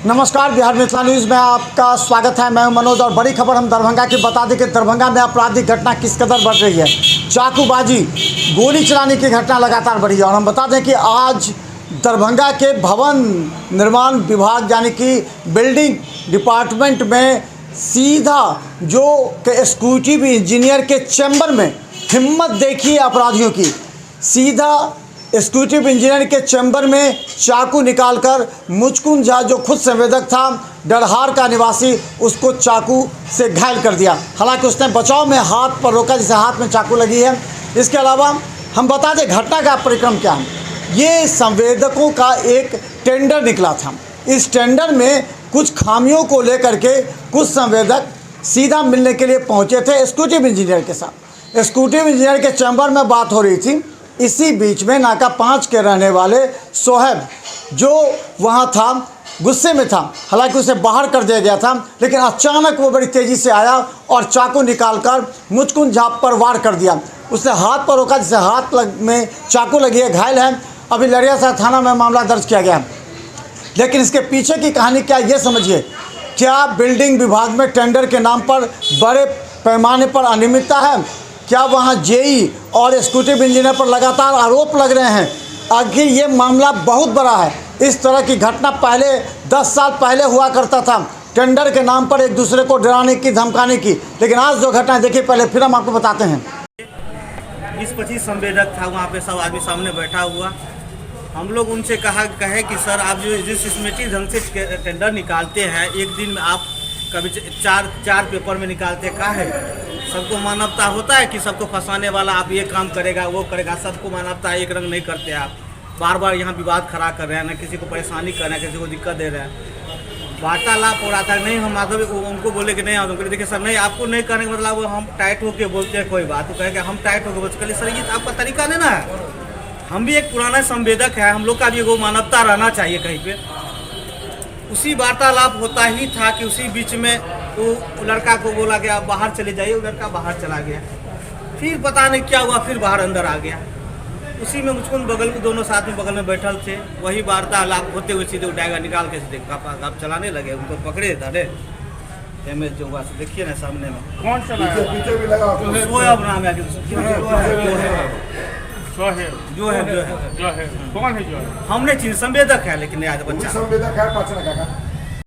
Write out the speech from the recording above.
नमस्कार, बिहार मिथिला न्यूज़ में आपका स्वागत है। मैं हूं मनोज और बड़ी खबर हम दरभंगा की बता दें कि दरभंगा में आपराधिक घटना किस कदर बढ़ रही है। चाकूबाजी, गोली चलाने की घटना लगातार बढ़ी है और हम बता दें कि आज दरभंगा के भवन निर्माण विभाग यानी कि बिल्डिंग डिपार्टमेंट में सीधा जो एग्जीक्यूटिव इंजीनियर के चैम्बर में हिम्मत देखी अपराधियों की, सीधा एग्जीक्यूटिव इंजीनियर के चैम्बर में चाकू निकालकर मुचकुंद झा जो खुद संवेदक था, डरहार का निवासी, उसको चाकू से घायल कर दिया। हालांकि उसने बचाव में हाथ पर रोका जिसे हाथ में चाकू लगी है। इसके अलावा हम बता दें घटना का परिक्रम क्या है। ये संवेदकों का एक टेंडर निकला था। इस टेंडर में कुछ खामियों को लेकर के कुछ संवेदक सीधा मिलने के लिए पहुँचे थे एग्जीक्यूटिव इंजीनियर के साथ। एग्जीक्यूटिव इंजीनियर के चैम्बर में बात हो रही थी। इसी बीच में नाका 5 के रहने वाले सोहेब जो वहाँ था गुस्से में था, हालांकि उसे बाहर कर दिया गया था, लेकिन अचानक वो बड़ी तेज़ी से आया और चाकू निकालकर मुचकुंद झा पर वार कर दिया। उसने हाथ पर रोका जिसे हाथ में चाकू लगी है, घायल है। अभी लड़ियासराय थाना में मामला दर्ज किया गया। लेकिन इसके पीछे की कहानी क्या, ये समझिए। क्या बिल्डिंग विभाग में टेंडर के नाम पर बड़े पैमाने पर अनियमितता है? क्या वहाँ जेई और एग्जीक्यूटिव इंजीनियर पर लगातार आरोप लग रहे हैं? आखिर ये मामला बहुत बड़ा है। इस तरह की घटना पहले 10 साल पहले हुआ करता था, टेंडर के नाम पर एक दूसरे को डराने की, धमकाने की। लेकिन आज जो घटना देखिए, पहले फिर हम आपको बताते हैं। 20-25 संवेदक था वहाँ पे, सब आदमी सामने बैठा हुआ। हम लोग उनसे कहे कि सर आप जो जिस सिस्टमेटिक ढंग से टेंडर निकालते हैं, एक दिन में आप कभी चार पेपर में निकालते का है? सबको मानवता होता है कि सबको फंसाने वाला आप ये काम करेगा वो करेगा, सबको मानवता एक रंग नहीं करते। आप बार बार यहाँ विवाद खड़ा कर रहे हैं, ना किसी को परेशानी कर रहे हैं, किसी को दिक्कत दे रहे हैं। वार्तालाप हो रहा था, नहीं हम आगे उनको बोले कि नहीं आप देखिए सर, नहीं आपको नहीं करने का मतलब हम टाइट होके बोलते हैं कोई बात, तो कहेंगे हम टाइट होकर बोलते। कल सर ये आपका तरीका नहीं ना है। हम भी एक पुराना संवेदक है, हम लोग का भी वो मानवता रहना चाहिए कहीं पे। उसी वार्तालाप होता ही था कि उसी बीच में वो लड़का को बोला गया आप बाहर चले जाइए। वो लड़का बाहर चला गया, फिर पता नहीं क्या हुआ, फिर बाहर अंदर आ गया। उसी में मुझको बगल में दोनों साथ में बगल में बैठल थे, वही वार्तालाप होते हुए सीधे उठाएगा निकाल के सीधे आप चलाने लगे। उनको पकड़े धरे एमएस जो हुआ देखिए ना सामने में कौन चला पीछे भी लगा सोहेब नाम है जो है कौन है जो है हमने चीज संवेदक है, लेकिन आज बच्चा संवेदक है 5 लगा